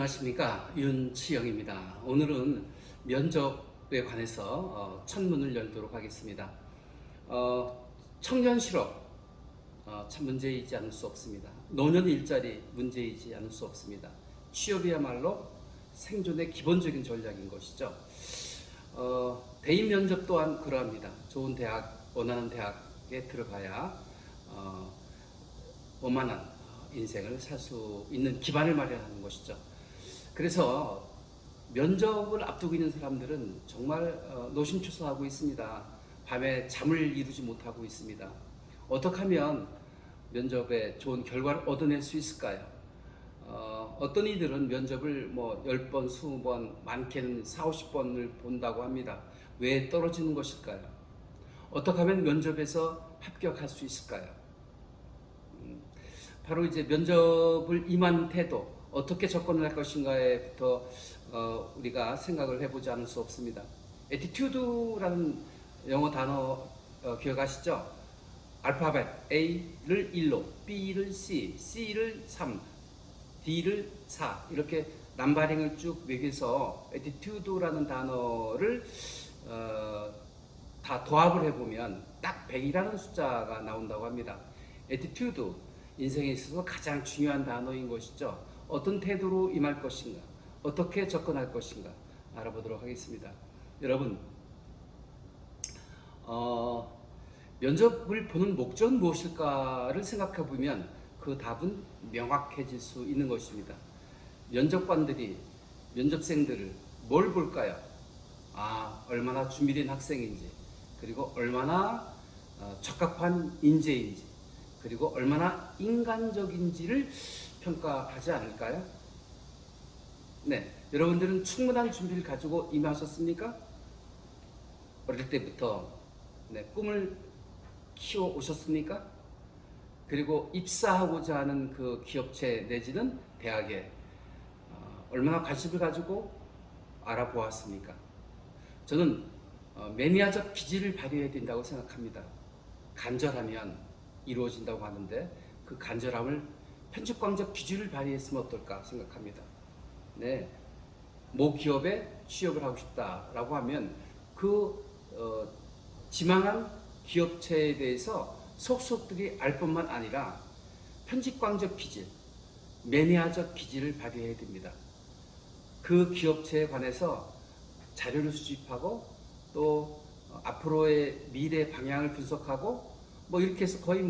안녕하십니까, 윤치영입니다. 오늘은 면접에 관해서 첫문을 열도록 하겠습니다. 청년 실업 참 문제이지 않을 수 없습니다. 노년 일자리 문제이지 않을 수 없습니다. 취업이야말로 생존의 기본적인 전략인 것이죠. 대인 면접 또한 그러합니다. 좋은 대학, 원하는 대학에 들어가야 원만한 인생을 살 수 있는 기반을 마련하는 것이죠. 그래서 면접을 앞두고 있는 사람들은 정말 노심초사하고 있습니다. 밤에 잠을 이루지 못하고 있습니다. 어떻게 하면 면접에 좋은 결과를 얻어낼 수 있을까요? 어떤 이들은 면접을 뭐 10번, 20번, 많게는 4, 50번을 본다고 합니다. 왜 떨어지는 것일까요? 어떻게 하면 면접에서 합격할 수 있을까요? 바로 이제 면접을 임한 태도, 어떻게 접근을 할 것인가에부터 우리가 생각을 해보지 않을 수 없습니다. attitude라는 영어 단어 기억하시죠? 알파벳 A를 1로, B를 C, C를 3, D를 4 이렇게 넘버링을 쭉 매겨서 attitude라는 단어를 다 도합을 해보면 딱 100이라는 숫자가 나온다고 합니다. attitude, 인생에 있어서 가장 중요한 단어인 것이죠. 어떤 태도로 임할 것인가, 어떻게 접근할 것인가 알아보도록 하겠습니다. 여러분, 면접을 보는 목적은 무엇일까를 생각해 보면 그 답은 명확해질 수 있는 것입니다. 면접관들이 면접생들을 뭘 볼까요? 얼마나 준비된 학생인지, 그리고 얼마나 적합한 인재인지, 그리고 얼마나 인간적인지를 평가하지 않을까요? 네, 여러분들은 충분한 준비를 가지고 임하셨습니까? 어릴 때부터 꿈을 키워 오셨습니까? 그리고 입사하고자 하는 그 기업체 내지는 대학에 얼마나 관심을 가지고 알아보았습니까? 저는 매니아적 기질을 발휘해야 된다고 생각합니다. 간절하면 이루어진다고 하는데 그 간절함을 편집광적 기질을 발휘했으면 어떨까 생각합니다. 네, 모 기업에 취업을 하고 싶다라고 하면 그 지망한 기업체에 대해서 속속들이 알 뿐만 아니라 편집광적 기질, 매니아적 기질을 발휘해야 됩니다. 그 기업체에 관해서 자료를 수집하고 또 앞으로의 미래 방향을 분석하고 이렇게 해서 거의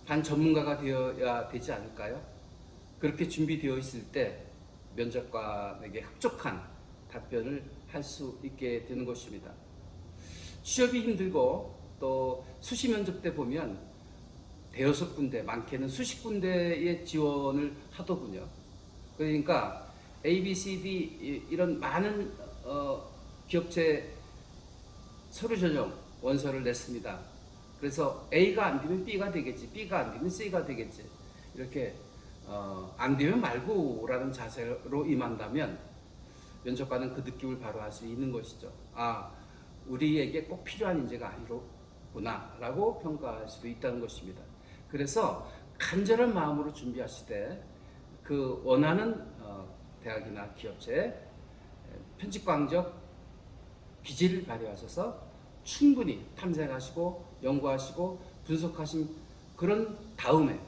반 전문가가 되어야 되지 않을까요? 그렇게 준비되어 있을 때 면접관에게 흡족한 답변을 할 수 있게 되는 것입니다. 취업이 힘들고 또 수시 면접 때 보면 대여섯 군데, 많게는 수십 군데의 지원을 하더군요. 그러니까 A, B, C, D 이런 많은 기업체 서류 전형 원서를 냈습니다. 그래서 A가 안 되면 B가 되겠지, B가 안 되면 C가 되겠지, 이렇게 안 되면 말고라는 자세로 임한다면 면접관은 그 느낌을 바로 알 수 있는 것이죠. 우리에게 꼭 필요한 인재가 아니로구나 라고 평가할 수도 있다는 것입니다. 그래서 간절한 마음으로 준비하시되 그 원하는 대학이나 기업체에 편집광적 기질을 발휘하셔서 충분히 탐색하시고 연구하시고 분석하신 그런 다음에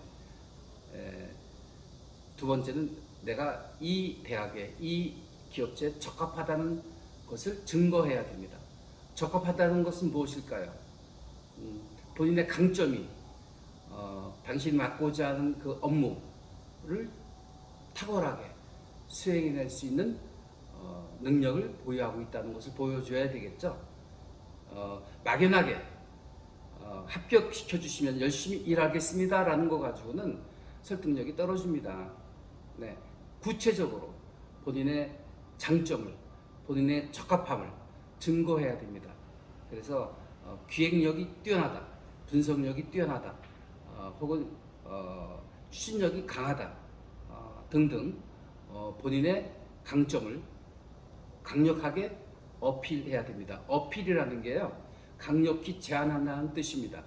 두 번째는 내가 이 대학에 이 기업체에 적합하다는 것을 증거해야 됩니다. 적합하다는 것은 무엇일까요? 본인의 강점이 당신이 맡고자 하는 그 업무를 탁월하게 수행해낼 수 있는 능력을 보유하고 있다는 것을 보여줘야 되겠죠. 막연하게 합격시켜 주시면 열심히 일하겠습니다 라는 거 가지고는 설득력이 떨어집니다. 네, 구체적으로 본인의 장점을, 본인의 적합함을 증거해야 됩니다. 그래서 기획력이 뛰어나다, 분석력이 뛰어나다, 혹은 추진력이 강하다 등등 본인의 강점을 강력하게 어필해야 됩니다. 어필이라는 게요, 강력히 제안한다는 뜻입니다.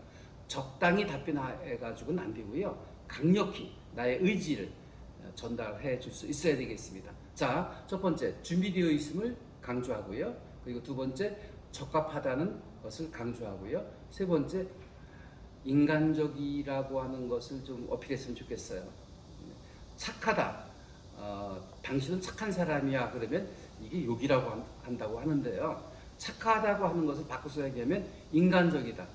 적당히 답변해가지고는 안 되고요, 강력히 나의 의지를 전달해 줄 수 있어야 되겠습니다. 자, 첫 번째, 준비되어 있음을 강조하고요. 그리고 두 번째, 적합하다는 것을 강조하고요. 세 번째, 인간적이라고 하는 것을 좀 어필했으면 좋겠어요. 착하다. 당신은 착한 사람이야. 그러면 이게 욕이라고 한다고 하는데요. 착하다고 하는 것을 바꿔서 얘기하면 인간적이다.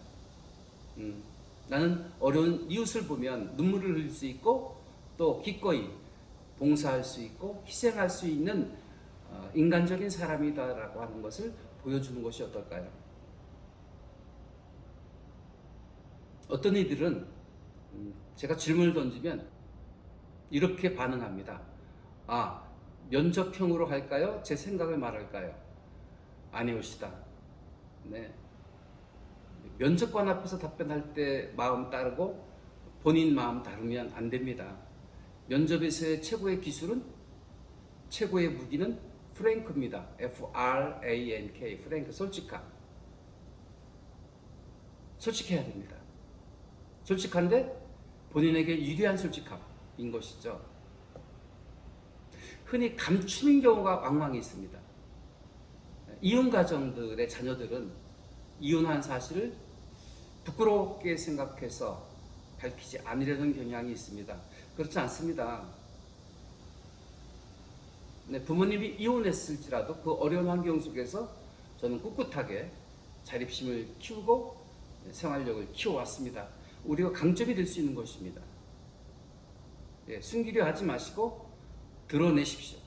나는 어려운 이웃을 보면 눈물을 흘릴 수 있고 또 기꺼이 봉사할 수 있고 희생할 수 있는 인간적인 사람이다라고 하는 것을 보여주는 것이 어떨까요? 어떤 이들은 제가 질문을 던지면 이렇게 반응합니다. 아, 면접형으로 할까요? 제 생각을 말할까요? 아니오시다. 네. 면접관 앞에서 답변할 때 마음 따르고 본인 마음 다르면 안 됩니다. 면접에서의 최고의 기술은, 최고의 무기는 프랭크입니다. F-R-A-N-K, 프랭크, 솔직함. 솔직해야 됩니다. 솔직한데 본인에게 유리한 솔직함인 것이죠. 흔히 감추는 경우가 왕왕 있습니다. 이혼 가정들의 자녀들은 이혼한 사실을 부끄럽게 생각해서 밝히지 않으려는 경향이 있습니다. 그렇지 않습니다. 네, 부모님이 이혼했을지라도 그 어려운 환경 속에서 저는 꿋꿋하게 자립심을 키우고 생활력을 키워왔습니다. 우리가 강점이 될 수 있는 것입니다. 예, 숨기려 하지 마시고 드러내십시오.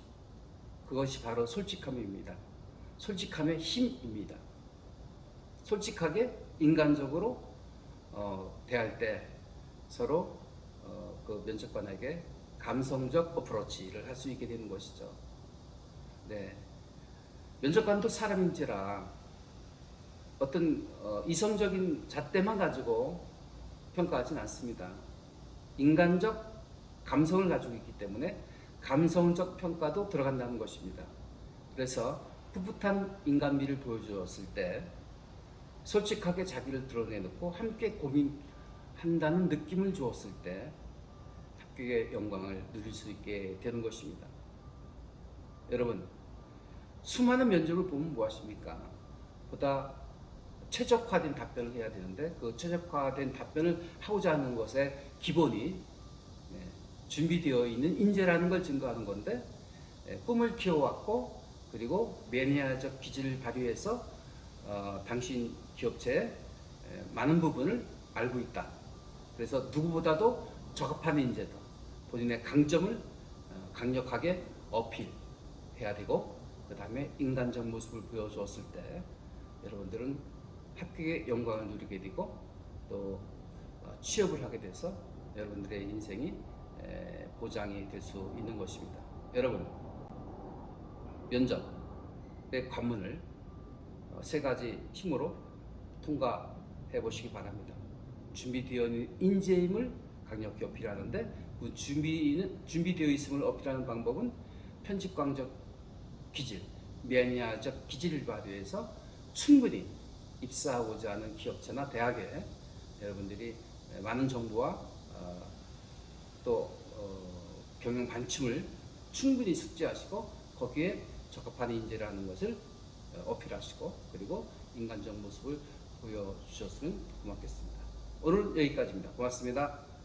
그것이 바로 솔직함입니다. 솔직함의 힘입니다. 솔직하게 인간적으로 대할 때 서로 그 면접관에게 감성적 어프로치를 할 수 있게 되는 것이죠. 네, 면접관도 사람인지라 어떤 이성적인 잣대만 가지고 평가하진 않습니다. 인간적 감성을 가지고 있기 때문에 감성적 평가도 들어간다는 것입니다. 그래서 풋풋한 인간미를 보여주었을 때 솔직하게 자기를 드러내놓고 함께 고민한다는 느낌을 주었을 때 합격의 영광을 누릴 수 있게 되는 것입니다. 여러분, 수많은 면접을 보면 무엇입니까? 보다 최적화된 답변을 해야 되는데 그 최적화된 답변을 하고자 하는 것의 기본이 준비되어 있는 인재라는 걸 증거하는 건데, 꿈을 키워왔고 그리고 매니아적 기질을 발휘해서 당신 기업체의 많은 부분을 알고 있다. 그래서 누구보다도 적합한 인재다. 본인의 강점을 강력하게 어필해야 되고 그 다음에 인간적 모습을 보여주었을 때 여러분들은 합격의 영광을 누리게 되고 또 취업을 하게 돼서 여러분들의 인생이 보장이 될 수 있는 것입니다. 여러분, 면접의 관문을 세 가지 힘으로 통과해 보시기 바랍니다. 준비되어 있는 인재임을 강력히 어필하는데 그 준비되어 있음을 어필하는 방법은 편집광적 기질, 매니아적 기질을 발휘해서 충분히 입사하고자 하는 기업체나 대학에 여러분들이 많은 정보와 또 경영 관침을 충분히 숙지하시고 거기에 적합한 인재라는 것을 어필하시고 그리고 인간적 모습을 보여주셨으면 고맙겠습니다. 오늘 여기까지입니다. 고맙습니다.